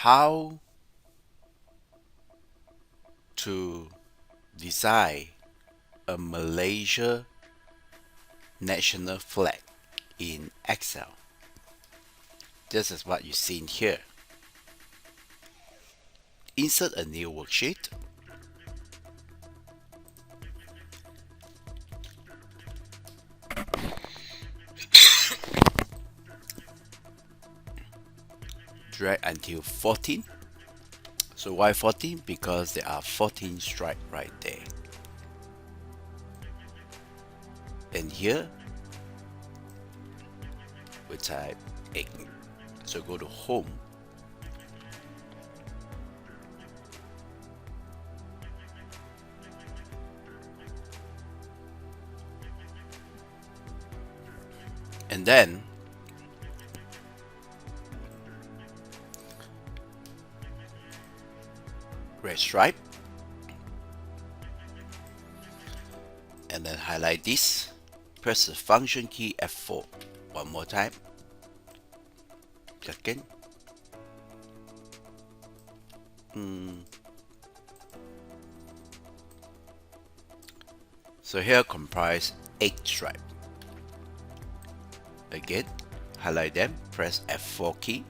how to design a Malaysia national flag in Excel. This is what you see in here. Insert a new worksheet. Drag until 14. So why 14? Because there are 14 stripes right there. And here we type 8. So go to home. And then red stripe, and then highlight this, press the function key F4 one more time, second, so here comprise 8 stripes. Again, highlight them, press F4 key.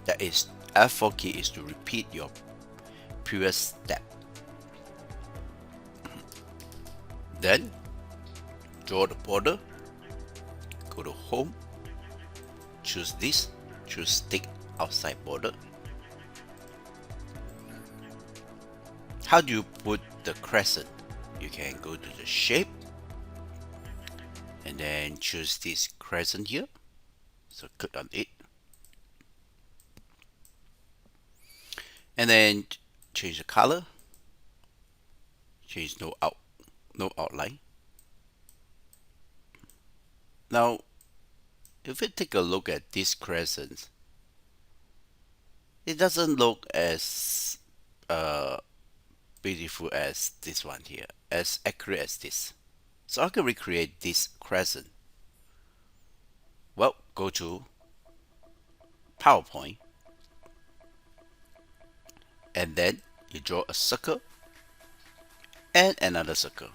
That is, F4 key is to repeat your previous step. Then draw the border, go to home, choose this, choose stick outside border. How do you put the crescent? You can go to the shape and then choose this crescent here. So click on it and then change the color, change no outline. Now if you take a look at this crescent, it doesn't look as beautiful as this one here, as accurate as this. So I can recreate this crescent. Well, go to PowerPoint and then you draw a circle and another circle.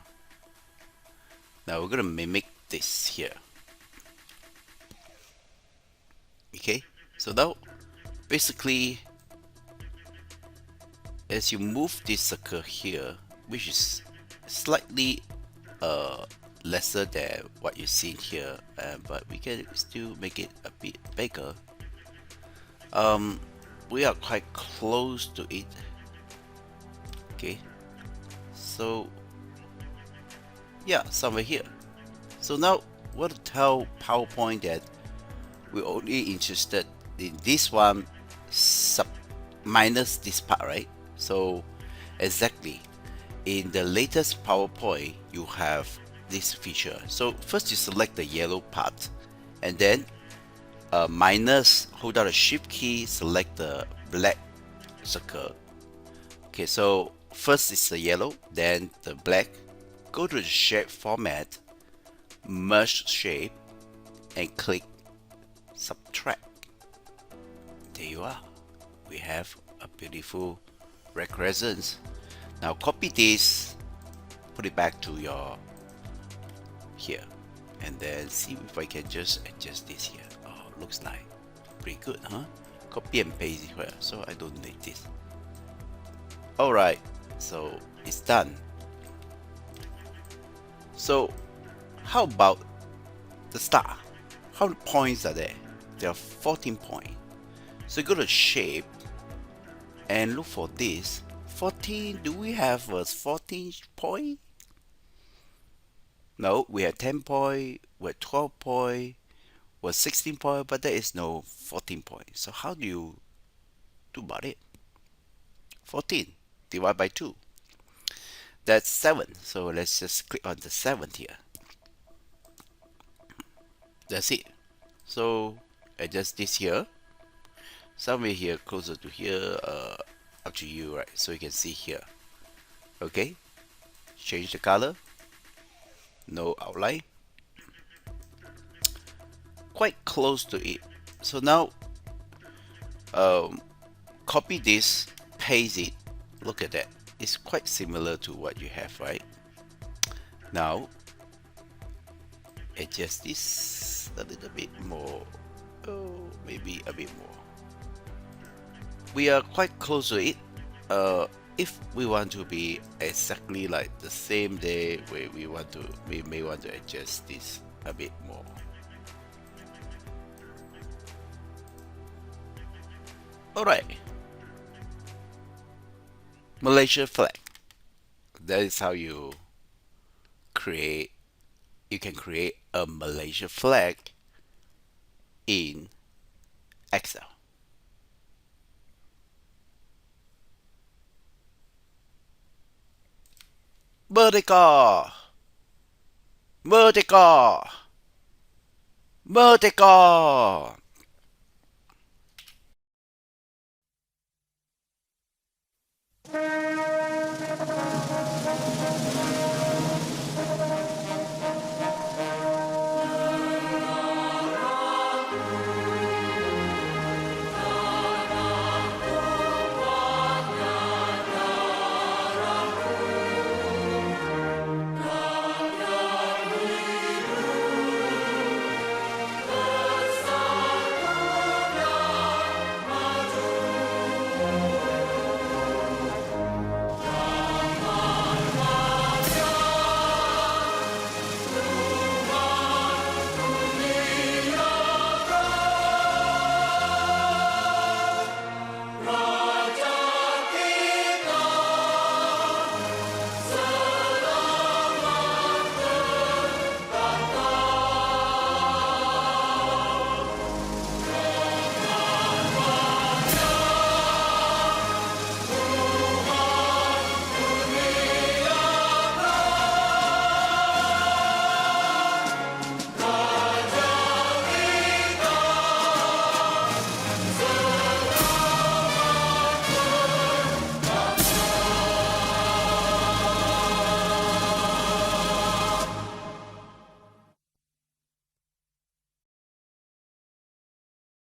Now we're going to mimic this here. Okay, so now basically as you move this circle here, which is slightly lesser than what you see here, but we can still make it a bit bigger. We are quite close to it. Okay, so yeah, somewhere here. So now we'll tell PowerPoint that we're only interested in this one minus this part, right? So exactly, in the latest PowerPoint you have this feature. So first you select the yellow part and then minus, hold down the shift key, select the black circle. Okay, so first is the yellow, then the black. Go to the shape format, merge shape, and click subtract. There you are. We have a beautiful red crescent. Now copy this, put it back to your here, and then see if I can just adjust this here. Oh, looks like pretty good, huh? Copy and paste it here, so I don't need this. Alright, so it's done. So how about the star? How many points are there? There are 14 points. So go to shape and look for this 14. Do we have a 14 point? No, we have 10 point, we have 12 point, we have 16 point, but there is no 14 point. So how do you do about it? 14 divided by 2. That's 7. So let's just click on the 7 here. That's it. So adjust this here. Somewhere here, closer to here, up to you, right? So you can see here. Okay. Change the color. No outline. Quite close to it. So now, copy this, paste it. Look at that. It's quite similar to what you have, right? Now, adjust this a little bit more. Oh, maybe a bit more. We are quite close to it. If we want to be exactly like the same day, we may want to adjust this a bit more. All right, Malaysia flag. That is how create. You can create a Malaysia flag in Excel. Merdeka! Merdeka! Merdeka!